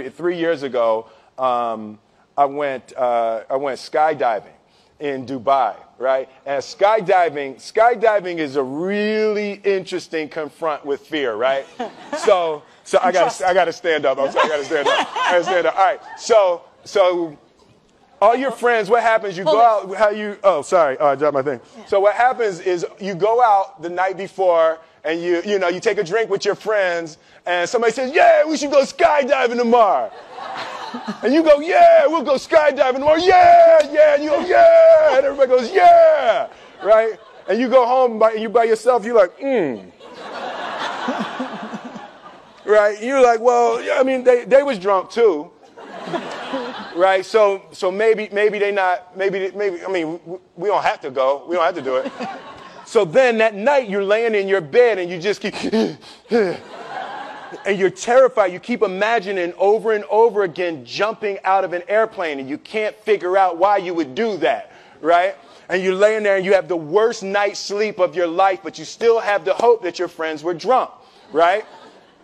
3 years ago, I went skydiving in Dubai, right? And skydiving is a really interesting confront with fear, right? So I gotta stand up. I'm sorry, I gotta stand up. All right. So all your friends, what happens? You go out. I dropped my thing. Yeah. So what happens is you go out the night before. And you take a drink with your friends, and somebody says, "Yeah, we should go skydiving tomorrow." And you go, "Yeah, we'll go skydiving tomorrow." Yeah. And you go, "Yeah." And everybody goes, "Yeah." Right? And you go home you by yourself. You're like, Right? You're like, well, I mean, they was drunk too. Right? So maybe they not. Maybe. I mean, we don't have to go. We don't have to do it. So then that night you're laying in your bed and you just keep, and you're terrified. You keep imagining over and over again jumping out of an airplane, and you can't figure out why you would do that, right? And you're laying there and you have the worst night's sleep of your life, but you still have the hope that your friends were drunk, right?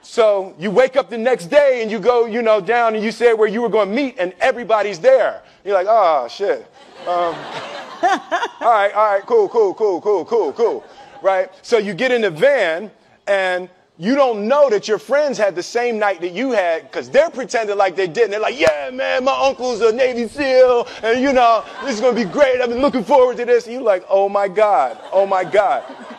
So you wake up the next day and you go, down and you say where you were going to meet and everybody's there. You're like, oh, shit. All right, cool. Right? So you get in the van and you don't know that your friends had the same night that you had because they're pretending like they didn't. They're like, yeah, man, my uncle's a Navy SEAL and, this is going to be great. I've been looking forward to this. And you're like, oh, my God.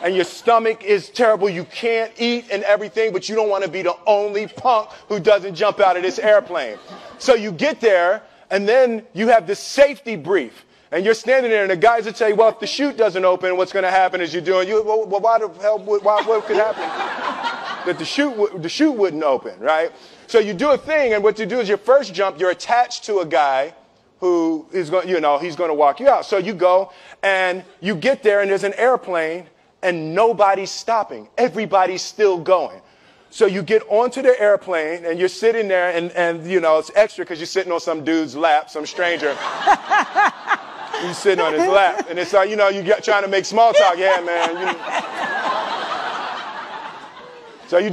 And your stomach is terrible. You can't eat and everything, but you don't want to be the only punk who doesn't jump out of this airplane. So you get there and then you have this safety brief. And you're standing there, and the guys will tell you, well, if the chute doesn't open, what's going to happen is why the hell, what could happen? That the chute wouldn't open, right? So you do a thing, and what you do is your first jump, you're attached to a guy who is going, he's going to walk you out. So you go, and you get there, and there's an airplane, and nobody's stopping. Everybody's still going. So you get onto the airplane, and you're sitting there, and it's extra because you're sitting on some dude's lap, some stranger. You're sitting on his lap, and it's like, you're trying to make small talk. Yeah, man. So you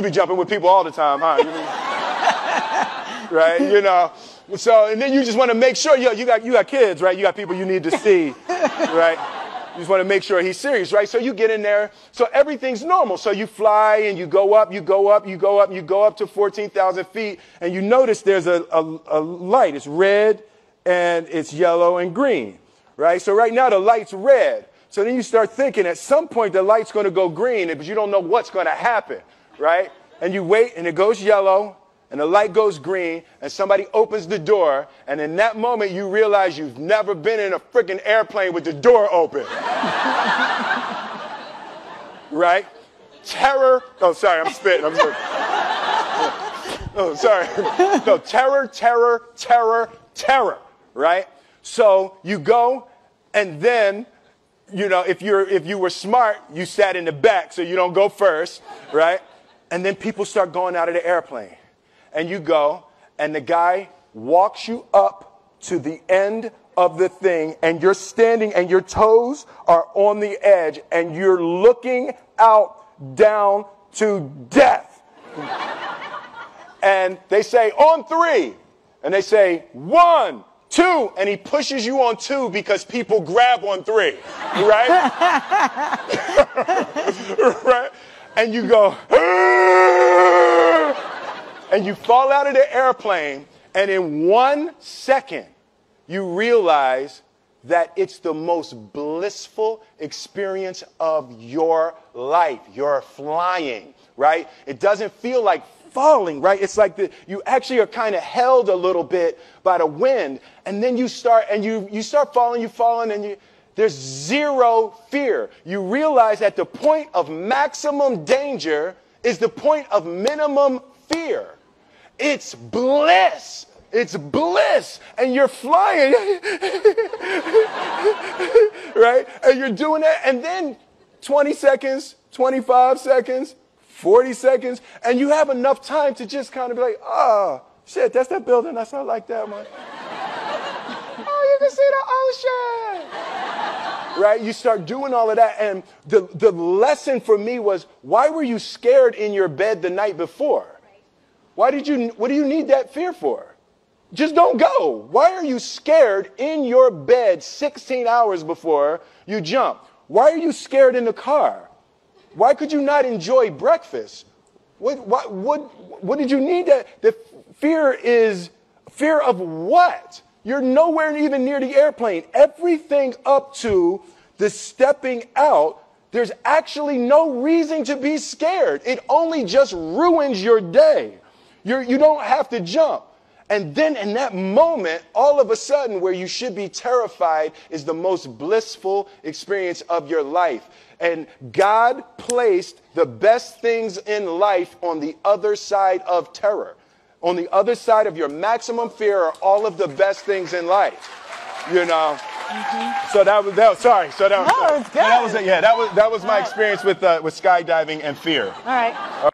be jumping with people all the time, huh? Right? So, and then you just want to make sure, you got kids, right? You got people you need to see, right? You just want to make sure he's serious, right? So you get in there. So everything's normal. So you fly and you go up to 14,000 feet, and you notice there's a light. It's red. And it's yellow and green, right? So right now the light's red. So then you start thinking at some point the light's going to go green, but you don't know what's going to happen, right? And you wait and it goes yellow and the light goes green and somebody opens the door. And in that moment you realize you've never been in a freaking airplane with the door open. Right? Terror. Oh, sorry, I'm spitting. Oh, sorry. No, terror. Right? So you go, and then, if you were smart, you sat in the back so you don't go first, right? And then people start going out of the airplane. And you go, and the guy walks you up to the end of the thing, and you're standing, and your toes are on the edge, and you're looking out down to death. And they say, on 3. And they say, 1, 2, and he pushes you on 2 because people grab on 3, right? Right? And you go, and you fall out of the airplane, and in 1 second, you realize that it's the most blissful experience of your life. You're flying, right? It doesn't feel like falling, right? It's like you actually are kind of held a little bit by the wind, and then you start falling, and there's zero fear. You realize that the point of maximum danger is the point of minimum fear. It's bliss. It's bliss. And you're flying, right? And you're doing that, and then 20 seconds, 25 seconds, 40 seconds, and you have enough time to just kind of be like, oh, shit, that's that building. That's not like that one. Oh, you can see the ocean. Right? You start doing all of that, and the lesson for me was, why were you scared in your bed the night before? What do you need that fear for? Just don't go. Why are you scared in your bed 16 hours before you jump? Why are you scared in the car? Why could you not enjoy breakfast? What did you need that? The fear is fear of what? You're nowhere even near the airplane. Everything up to the stepping out, there's actually no reason to be scared. It only just ruins your day. You don't have to jump. And then in that moment, all of a sudden, where you should be terrified is the most blissful experience of your life. And God placed the best things in life on the other side of terror. On the other side of your maximum fear are all of the best things in life. You know? Mm-hmm. So that was sorry. So that was, no, it's good. That was my experience with skydiving and fear. All right.